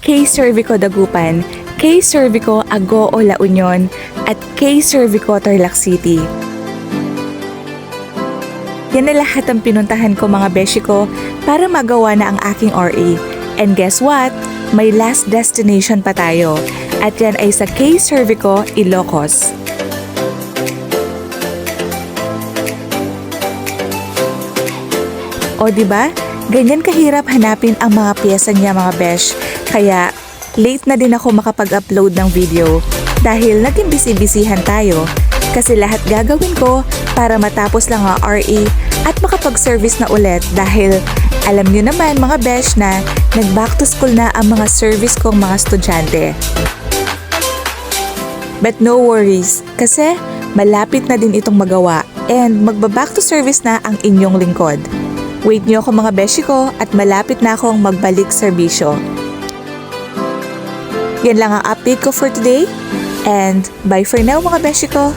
K-Cervico Dagupan, K-Cervico Agoo La Union, at K-Cervico Tarlac City. Yan na lahat ang pinuntahan ko mga beshi ko para magawa na ang aking RA. And guess what? May last destination pa tayo. At yan ay sa K-Cervico, Ilocos. O diba? Ganyan kahirap hanapin ang mga piyesa niya mga besh. Kaya late na din ako makapag-upload ng video dahil naging busy-busyhan tayo. Kasi lahat gagawin ko para matapos lang ang RE at makapag-service na ulit dahil alam nyo naman mga besh na nag-back to school na ang mga service kong mga estudyante. But no worries kasi malapit na din itong magawa and magba-back to service na ang inyong lingkod. Wait nyo ako mga beshi ko at malapit na akong magbalik serbisyo. Yan lang ang update ko for today and bye for now mga beshi ko.